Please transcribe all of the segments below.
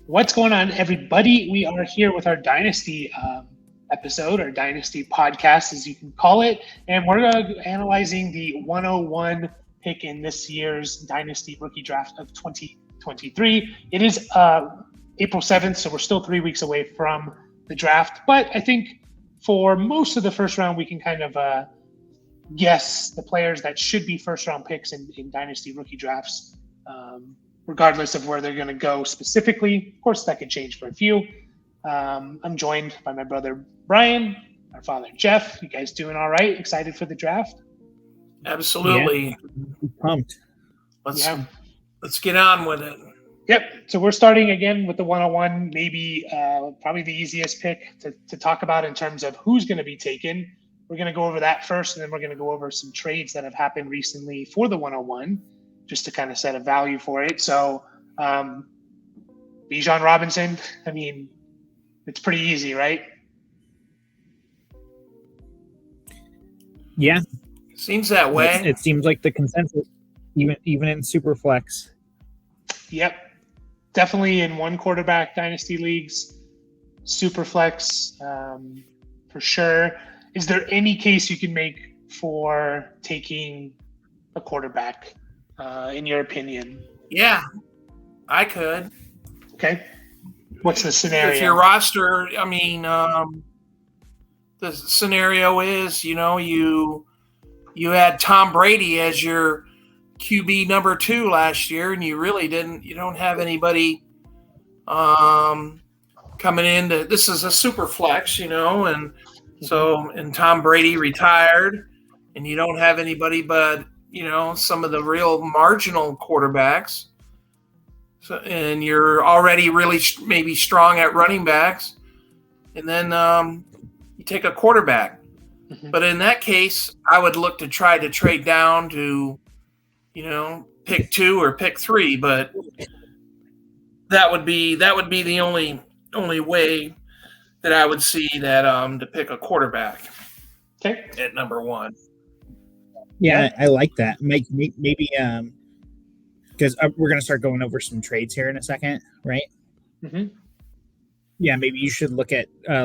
What's going on, everybody? We are here with our Dynasty episode, our Dynasty podcast, as you can call it, and we're analyzing the 101 pick in this year's Dynasty rookie draft of 2023. It is April 7th, so we're still 3 weeks away from the draft, but I think for most of the first round, we can kind of guess the players that should be first-round picks in Dynasty rookie drafts. Regardless of where they're going to go specifically. Of course, that could change for a few. I'm joined by my brother, Brian, our father, Jeff. You guys doing all right? Excited for the draft? Absolutely. Yeah. Pumped. Let's get on with it. Yep. So we're starting again with the 101, maybe probably the easiest pick to talk about in terms of who's going to be taken. We're going to go over that first, and then we're going to go over some trades that have happened recently for the 101. Just to kind of set a value for it. So, Bijan Robinson, I mean, it's pretty easy, right? Yeah. Seems that way. It seems like the consensus, even in Superflex. Yep. Definitely in one quarterback dynasty leagues, Superflex, for sure. Is there any case you can make for taking a quarterback? In your opinion? Yeah, I could. Okay. What's the scenario? If your roster, the scenario is, you had Tom Brady as your QB number 2 last year, and you don't have anybody coming in. This is a super flex, and so, and Tom Brady retired, and you don't have anybody but some of the real marginal quarterbacks. So, and you're already really maybe strong at running backs. And then you take a quarterback. Mm-hmm. But in that case, I would look to try to trade down to, pick 2 or pick 3. But that would be the only way that I would see that to pick a quarterback. Okay. At number 1. Yeah, I like that. Maybe because we're going to start going over some trades here in a second, right? Mm-hmm. Yeah, maybe you should look at. I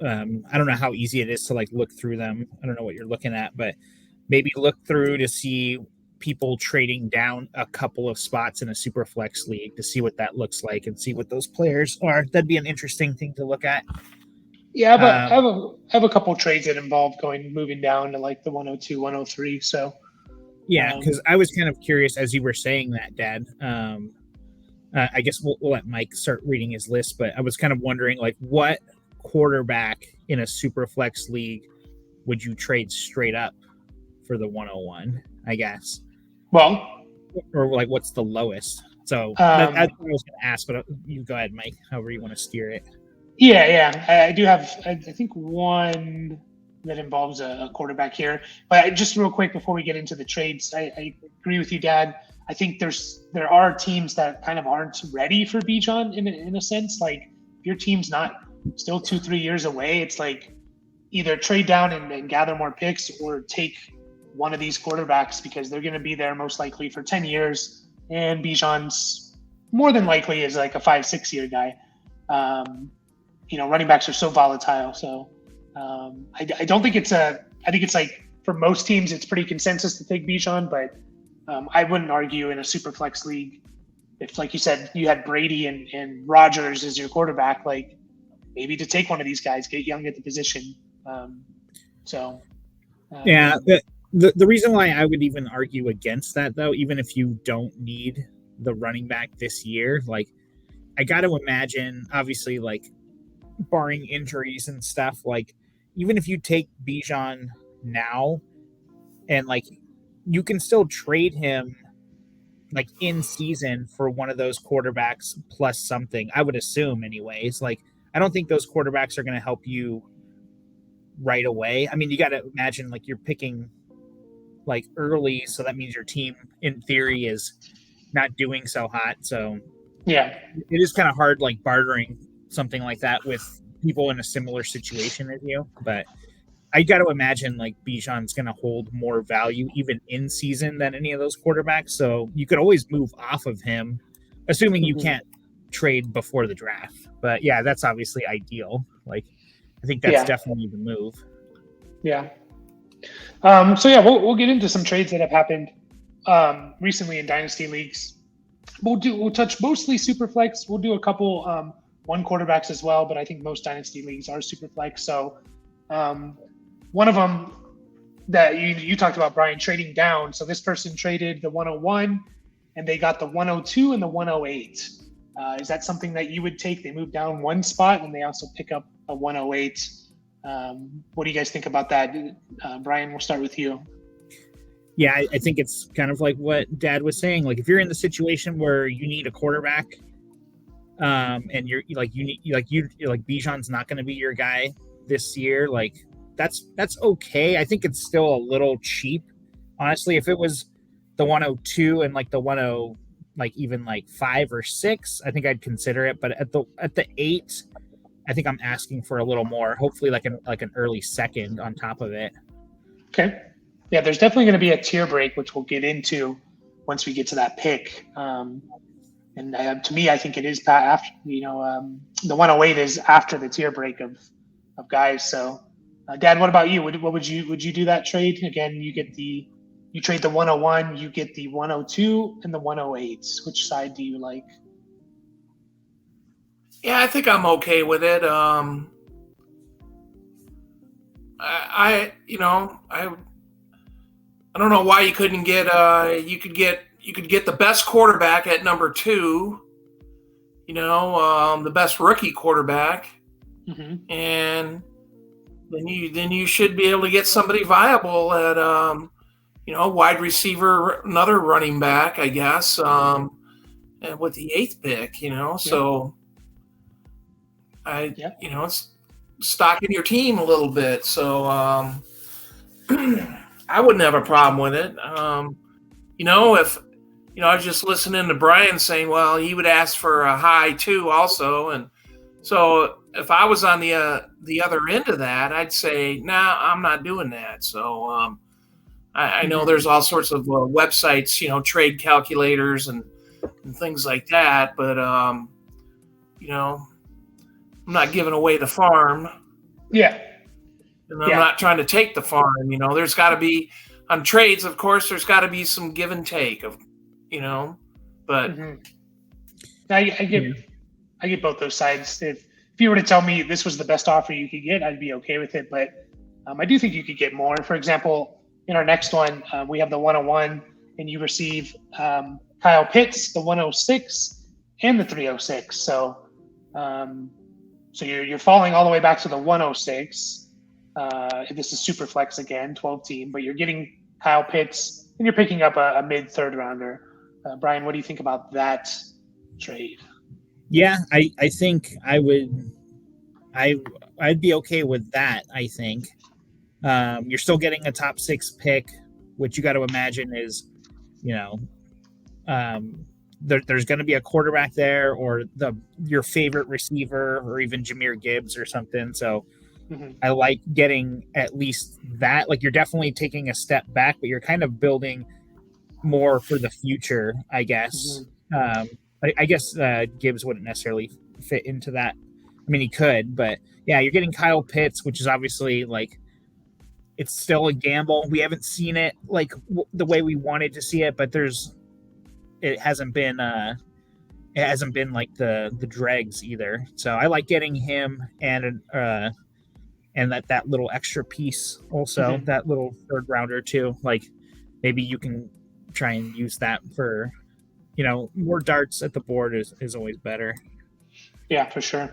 don't know how easy it is to look through them. I don't know what you're looking at, but maybe look through to see people trading down a couple of spots in a super flex league to see what that looks like and see what those players are. That'd be an interesting thing to look at. Yeah, but I have a couple trades that involve moving down to the 102, 103. So yeah, because I was kind of curious as you were saying that, Dad. I guess we'll let Mike start reading his list, but I was kind of wondering what quarterback in a super flex league would you trade straight up for the 101? I guess. Well, or what's the lowest? So that's what I was going to ask, but you go ahead, Mike. However you want to steer it. Yeah. I do have, I think, one that involves a quarterback here. But just real quick before we get into the trades, I agree with you, Dad. I think there are teams that kind of aren't ready for Bijan in a sense. If your team's not still 2-3 years away, it's either trade down and gather more picks or take one of these quarterbacks because they're going to be there most likely for 10 years. And Bijan's more than likely is a 5-6 year guy. Running backs are so volatile. So I don't think I think it's for most teams, it's pretty consensus to take Bijan, but I wouldn't argue in a super flex league. If, like you said, you had Brady and Rodgers as your quarterback, maybe to take one of these guys, get young at the position. Yeah. The reason why I would even argue against that, though, even if you don't need the running back this year, I got to imagine, obviously, barring injuries and stuff, even if you take Bijan now and you can still trade him in season for one of those quarterbacks plus something, I would assume anyways. I don't think those quarterbacks are going to help you right away. I mean, you got to imagine you're picking early, so that means your team in theory is not doing so hot. So yeah, it is kind of hard bartering something like that with people in a similar situation as you, but I got to imagine Bijan's going to hold more value even in season than any of those quarterbacks. So you could always move off of him, assuming you can't trade before the draft. But yeah, that's obviously ideal. Like, I think that's definitely the move. Yeah. So yeah, we'll get into some trades that have happened recently in dynasty leagues. We'll touch mostly Superflex. We'll do a couple one quarterbacks as well, but I think most dynasty leagues are Superflex. So one of them that you talked about, Brian, trading down. So this person traded the 101 and they got the 102 and the 108. Is that something that you would take? They move down one spot and they also pick up a 108. What do you guys think about that? Brian, we'll start with you. Yeah, I think it's kind of like what Dad was saying. Like, if you're in the situation where you need a quarterback, and you're like Bijan's not going to be your guy this year, like that's okay. I think it's still a little cheap, honestly. If it was the 102 and like the 10, like even like 5 or 6, I think I'd consider it. But at the 8, I think I'm asking for a little more. Hopefully, like an early second on top of it. Okay. Yeah, there's definitely going to be a tier break, which we'll get into once we get to that pick. And to me, I think it is after, the 108 is after the tier break of guys. So, Dad, what about you? What would you do that trade again? You trade the 101, you get the 102 and the 108. Which side do you like? Yeah, I think I'm okay with it. I don't know why you couldn't get you could get the best quarterback at number 2, the best rookie quarterback, and then you should be able to get somebody viable at wide receiver, another running back, I guess, and with the 8th pick, so it's stocking your team a little bit, so I wouldn't have a problem with it. If I was just listening to Brian saying, well, he would ask for a high too, also, and so if I was on the other end of that, I'd say, nah, I'm not doing that. So I know there's all sorts of websites, trade calculators and things like that, but I'm not giving away the farm. Yeah. And I'm not trying to take the farm, there's got to be on trades, of course, there's got to be some give and take but I get both those sides. If you were to tell me this was the best offer you could get, I'd be okay with it. But I do think you could get more. For example, in our next one, we have the 101 and you receive Kyle Pitts, the 106 and the 306. So you're falling all the way back to the 106. This is super flex again, 12 team, but you're getting Kyle Pitts and you're picking up a mid third rounder. Brian, what do you think about that trade? Yeah, I think I'd be okay with that. I think you're still getting a top 6 pick, which you got to imagine is, there's going to be a quarterback there or your favorite receiver or even Jahmyr Gibbs or something. So I like getting at least that. Like, you're definitely taking a step back, but you're kind of building more for the future, I guess. I guess Gibbs wouldn't necessarily fit into that. I mean, he could, but yeah, you're getting Kyle Pitts, which is obviously like, it's still a gamble. We haven't seen it like the way we wanted to see it, but it hasn't been like the dregs either. So I like getting him and that little extra piece also, that little third rounder too. Like, maybe you can try and use that for, more darts at the board is always better. Yeah, for sure.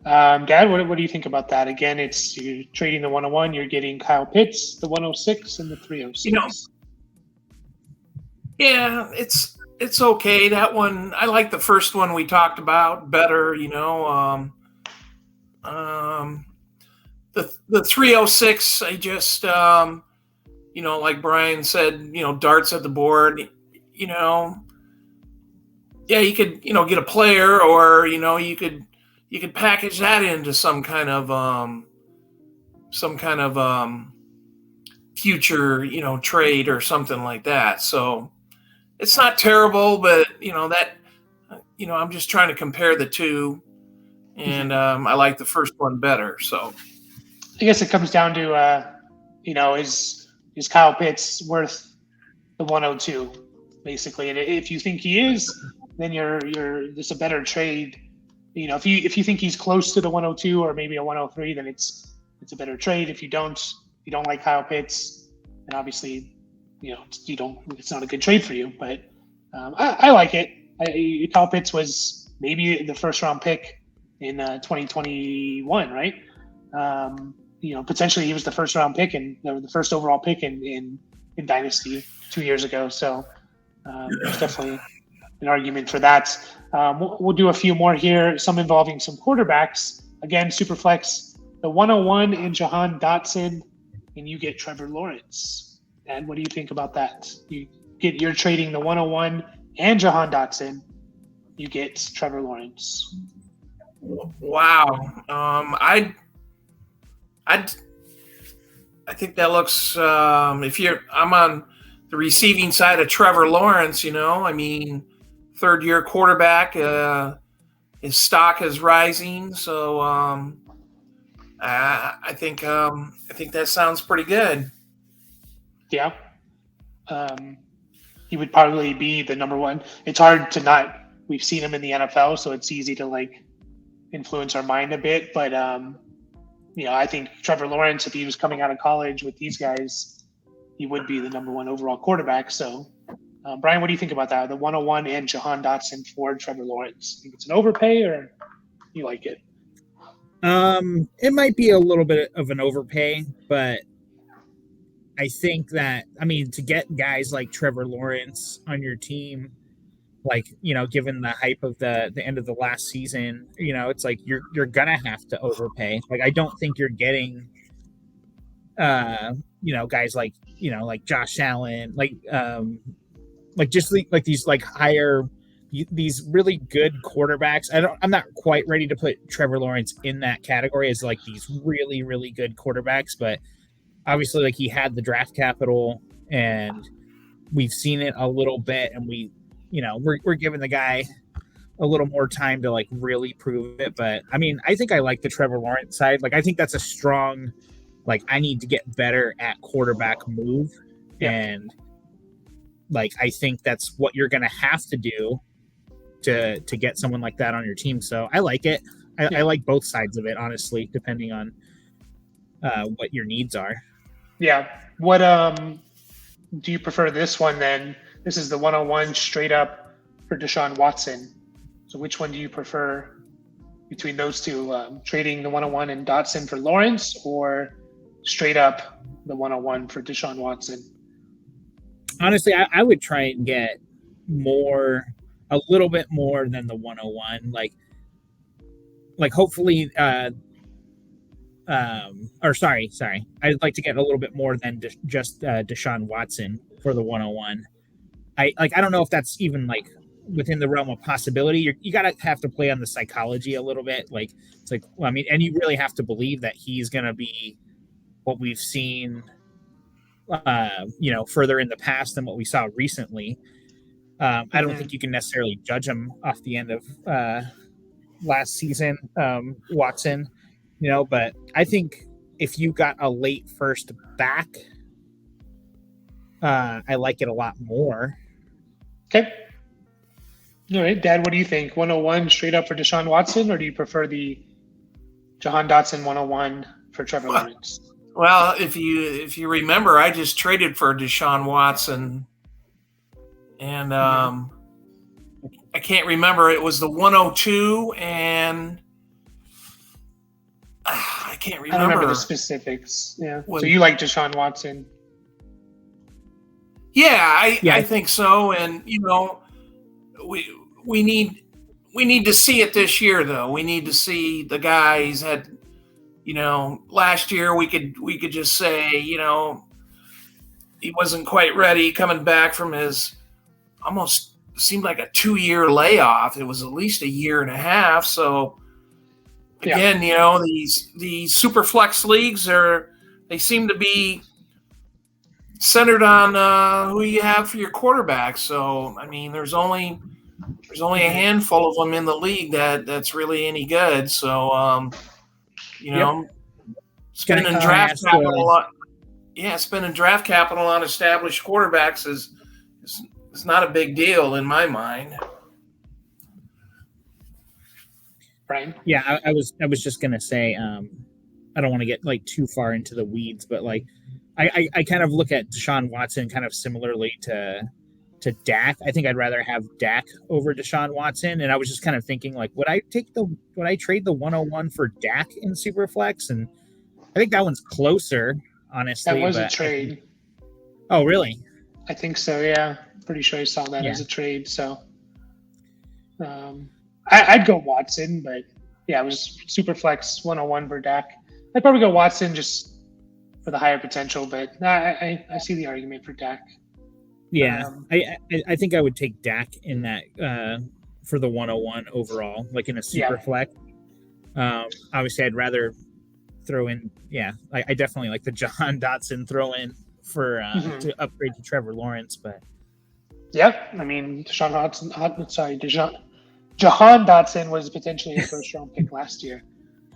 Dad, what do you think about that? Again, you're trading the 101, you're getting Kyle Pitts, the 106 and the 306. Yeah, it's okay. That one, I like the first one we talked about better, the 306, I just, like Brian said, darts at the board, yeah, you could, get a player, or, you could package that into some kind of future, trade or something like that. So it's not terrible, but that I'm just trying to compare the two, and I like the first one better. So I guess it comes down to, is Kyle Pitts worth the 102, basically? And if you think he is, then there's a better trade. If you think he's close to the 102 or maybe a 103, then it's a better trade. If you don't like Kyle Pitts, then obviously, it's not a good trade for you. But I like it. Kyle Pitts was maybe the first round pick in 2021, right? Potentially he was the first round pick and the first overall pick in Dynasty 2 years ago. So there's definitely an argument for that. We'll do a few more here, some involving some quarterbacks. Again, Superflex, the 101 in Jahan Dotson, and you get Trevor Lawrence. And what do you think about that? You're trading the 101 and Jahan Dotson. You get Trevor Lawrence. Wow. I think that looks. I'm on the receiving side of Trevor Lawrence, third-year quarterback. His stock is rising, so I think that sounds pretty good. Yeah. He would probably be the number one. It's hard to not. We've seen him in the NFL, so it's easy to influence our mind a bit. But I think Trevor Lawrence, if he was coming out of college with these guys, he would be the number one overall quarterback. So, Brian, what do you think about that? The 101 and Jahan Dotson for Trevor Lawrence. Think it's an overpay, or you like it? It might be a little bit of an overpay, but I think that, to get guys like Trevor Lawrence on your team, given the hype of the end of the last season, it's like you're gonna have to overpay. I don't think you're getting, guys like Josh Allen, these higher, these really good quarterbacks. I'm not quite ready to put Trevor Lawrence in that category as these really, really good quarterbacks, but obviously he had the draft capital and we've seen it a little bit, and we're giving the guy a little more time to really prove it. But I think I like the Trevor Lawrence side. I think that's a strong, I need to get better at quarterback move. Yeah. And I think that's what you're going to have to do to get someone like that on your team. So I like it. I like both sides of it, honestly, depending on what your needs are. Yeah. What do you prefer this one then? This is the 101 straight up for Deshaun Watson. So which one do you prefer between those two? Trading the 101 and Dotson for Lawrence, or straight up the 101 for Deshaun Watson? Honestly, I would try and get a little bit more than the 101. Hopefully, sorry. I'd like to get a little bit more than just Deshaun Watson for the 101. I don't know if that's even within the realm of possibility. You gotta have to play on the psychology a little bit. And you really have to believe that he's gonna be what we've seen, further in the past than what we saw recently. I don't think you can necessarily judge him off the end of last season, Watson. But I think if you got a late first back, I like it a lot more. Okay. All right, Dad, what do you think? 101 straight up for Deshaun Watson, or do you prefer the Jahan Dotson 101 for Trevor Lawrence? Well, if you remember, I just traded for Deshaun Watson, and I can't remember. It was the 102, and I can't remember. I don't remember the specifics. Yeah. So you like Deshaun Watson? Yeah, I think so. And we need to see it this year, though. We need to see the guys that last year we could just say he wasn't quite ready coming back from his almost seemed like a 2-year layoff. It was at least a year and a half. So again, these super flex leagues they seem to be centered on who you have for your quarterback. So, there's only There's only a handful of them in the league that's really any good. So, spending draft capital. Spending draft capital on established quarterbacks is not a big deal in my mind. Brian? Yeah, I was just gonna say, I don't want to get like too far into the weeds, but like I kind of look at Deshaun Watson kind of similarly to Dak. I think I'd rather have Dak over Deshaun Watson, and I was just kind of thinking like, would I trade the 101 for Dak in Superflex? And I think that one's closer, honestly. That was a trade. Oh, really? I think so. Yeah, pretty sure I saw that as a trade. So, I'd go Watson, but yeah, it was Superflex 101 for Dak. I'd probably go Watson just for the higher potential, but I see the argument for Dak. Yeah, I think I would take Dak in that for the 101 overall, like in a Superflex. Obviously, I'd rather throw in. Yeah, I definitely like the Jahan Dotson throw in for to upgrade to Trevor Lawrence, but yeah, I mean Jahan Dotson was potentially a first-round pick last year.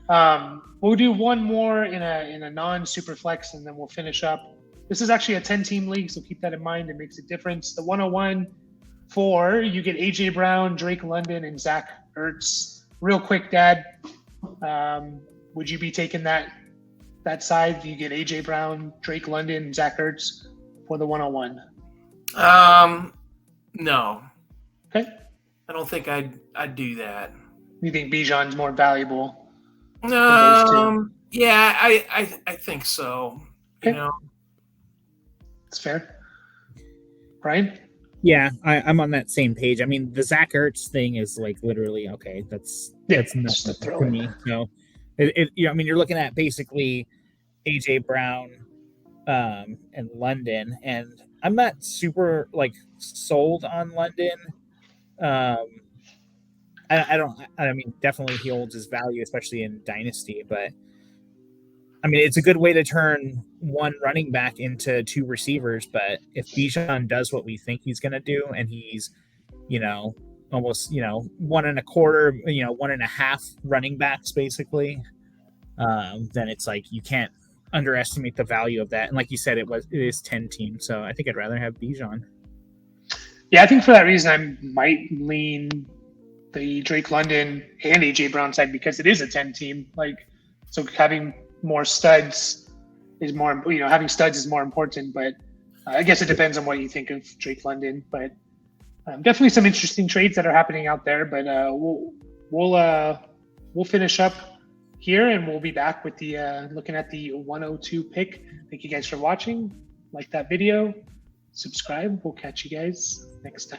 We'll do one more in a non-Superflex, and then we'll finish up. This is actually a 10-team league, so keep that in mind. It makes a difference. The 101 4, you get A.J. Brown, Drake London, and Zach Ertz. Real quick, Dad, would you be taking that side? You get A.J. Brown, Drake London, and Zach Ertz for the 101? No. Okay. I don't think I'd do that. You think Bijan's more valuable? Yeah, I think so. Okay. It's fair. Brian? Yeah, I'm on that same page. I mean, the Zach Ertz thing is like literally okay. That's nothing for me. So, you're looking at basically AJ Brown, and London, and I'm not super like sold on London. I mean, definitely he holds his value, especially in Dynasty, but I mean, it's a good way to turn one running back into two receivers. But if Bijan does what we think he's going to do, and he's, almost, 1.25, 1.5 running backs, basically, then it's like you can't underestimate the value of that. And like you said, it is 10 teams. So I think I'd rather have Bijan. Yeah, I think for that reason, I might lean the Drake London and AJ Brown side because it is a 10 team. So having more studs is more, having studs is more important, but I guess it depends on what you think of Drake London, but definitely some interesting trades that are happening out there, but we'll finish up here and we'll be back with the looking at the 102 pick. Thank you guys for watching. Like that video, subscribe. We'll catch you guys next time.